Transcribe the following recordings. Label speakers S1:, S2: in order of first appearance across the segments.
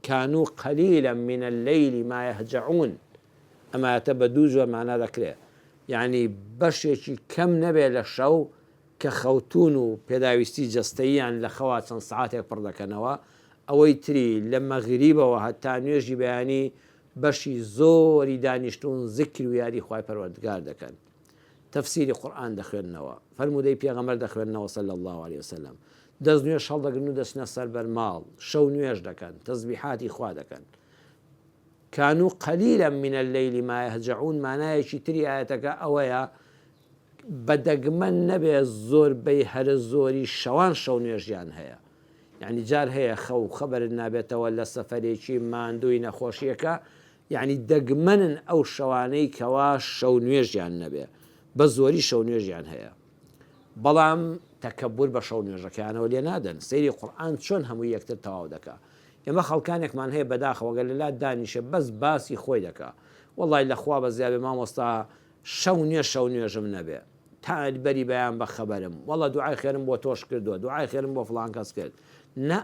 S1: كانوا قليلا من الليل ما يهجعون أما تبدوج ومعنى ذكره يعني بەشێکی کەم نەبێ لە شەو کە خەوتون و پێداویستی جەستەییان لە خەوا چەند سعاتێک پڕ دەکەنەوە ئەوەی تری لە مەغریبەوە هەتا نوێژی بەیانی بەشی زۆری دانیشتون ذکر و یاری خوای پەروەردگار دەکەن تەفسیری قورئان دەخوێننەوە فەرموودەی پێغەمبەر دەخوێننەوە صلی الله عليه وسلم دەست نوێژ هەڵدەگرن و دەچنە سەر بەرماڵ شەو نوێژ دەکەن تەسبیحاتی خوا دەکەن كانوا قليلا من الليل ما يهجعون معناهیەکی تری ئاەتەکە ئەوەیە بەدەگمەن نەبێ زۆر بەی هەرە زۆری شەوان شەو نوێژیان هەیە یعنی جار هەیە خەو خەبەرت نابێتەوە لە سەفەرێکی ماندووی نەخۆشیەکە یعنی دەگمەنن ئەو شەوانەی کەوا شەو نوێژیان نەبێ بە زۆری شەو نوێژیان هەیە بەڵام تەکەببور بە شەو نوێژەکەیانەوە لێ نادەن سەیری قورئان چۆن هەمووی یەکتر تەواو دەکا ئێمە خەڵکانێکمان هەیە بەداخەوەگە لەلا دانیشە بەس باسی خۆی دەکا وەڵی لەخوا بە زیابێ مامۆستا شەو نوێژم نەبێ تا بەری بەیان بە خەبەرم وەڵە دوعای خێرم بۆ تۆش کردووە دوعای خێرم بۆ فڵان کەس کرد نە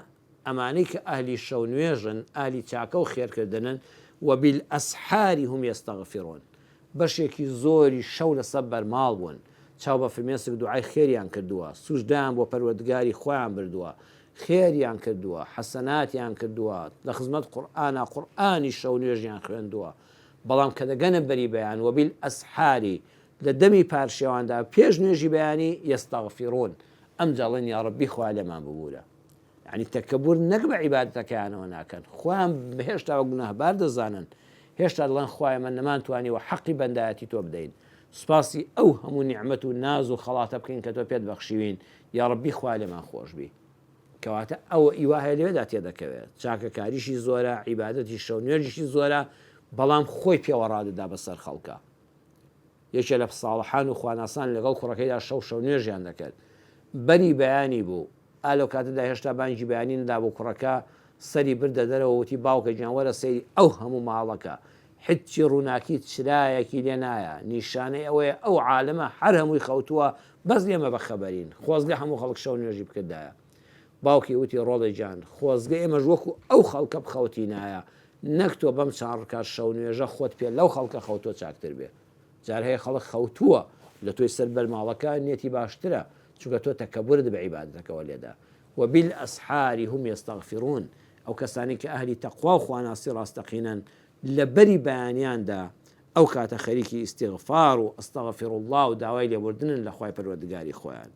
S1: ئەمانەی کە ئەهلی شەو نوێژن ئالی چاکە و خێرکردنن وبالأسحار هم يستغفرون بەشێکی زۆری شەو لەسەر بەرماڵ بوون چاو بە فرمێسک دوعای خێریان کردووە سوژدایان بۆ پەروەردگاری خۆیان بردووە خێریان کردووە حەسەناتیان کردووە لە خزمەت قورئانە قورئانی شەو نوێژیان خوێندووە بەڵام کە دەگەنە بەری بەیان وبالأسحار لە دەمی پارشێواندا پێش نوێژی بەیانی یەستەغفیرۆن ئەم جەڵێن یا ڕەبی خوا لێمان ببوورە یعنی تەکەببور نەک بە عیبادەتەکەیانەوە ناکەن خۆیان هێشتا بە گوناهبار دەزانن هێشتا دەڵێن خوای من نەمانتوانیوە حەقی بەندایەتی تۆ بدەین سوپاسی ئەو هەموو نیعمەت و ناز و خەڵاتە بکەین کە تۆ پێت بەخشیوین یا ڕەبی خوا لێمان خۆشبی کەواتە ئەوە ئیواهەیە لێدا تێدەکەوێت چاکەکاریشی زۆرە عیبادەتی شەو نوێژیشی زۆرە بەڵام خۆی پێوە ڕادەدا بەسەر خەڵکە یەکێ لە ساڵحان و خواناسان لەگەڵ کوڕەکەیدا شەو نوێژیان دەکرد بەری بەیانی بوو ئالۆ کاتەدا هێشتا بانگی بەیانی نەدا بوو کوڕەکە سەری بردە دەرەوە وتی باوکە گیانوەرە سەیری ئەو هەموو ماڵەکە حچی ڕووناکی چرایەکی لێ نایە نیشانەی ئەوەیە ئەو عالەمە هەر هەمووی خەوتووە بەس لێمە بەخەبەرین خۆزگە هەموو خەڵک شەو نوێژی بکردایە باوکی وتی ڕۆڵی جان خۆزگە ئێمەش وەکو ئەو خەڵکە بخەوتی نایە نەک تۆ بەم چاڕکات شەو نوێژە خۆت پێ لەو خەڵکە خەوتۆ چاکتر بێ جار هەیە خەڵک خەوتووە لە تۆی سەر بەرماڵەکە نێتی باشترە چونکە تۆ تەکەببورت بە عیبادەتەکەەوە لێدا وبالأسحار هم يستغفرون ئەو کەسانی کە ئەهلی تەقوا و خواناسی ڕاستەقینەن لە بەری بەیانیاندا ئەو کاتە خەریکی ئیستیغفار و ئەستەغفر الله و داوای لێبوردنن لە خوای پەروەردگاری خۆیان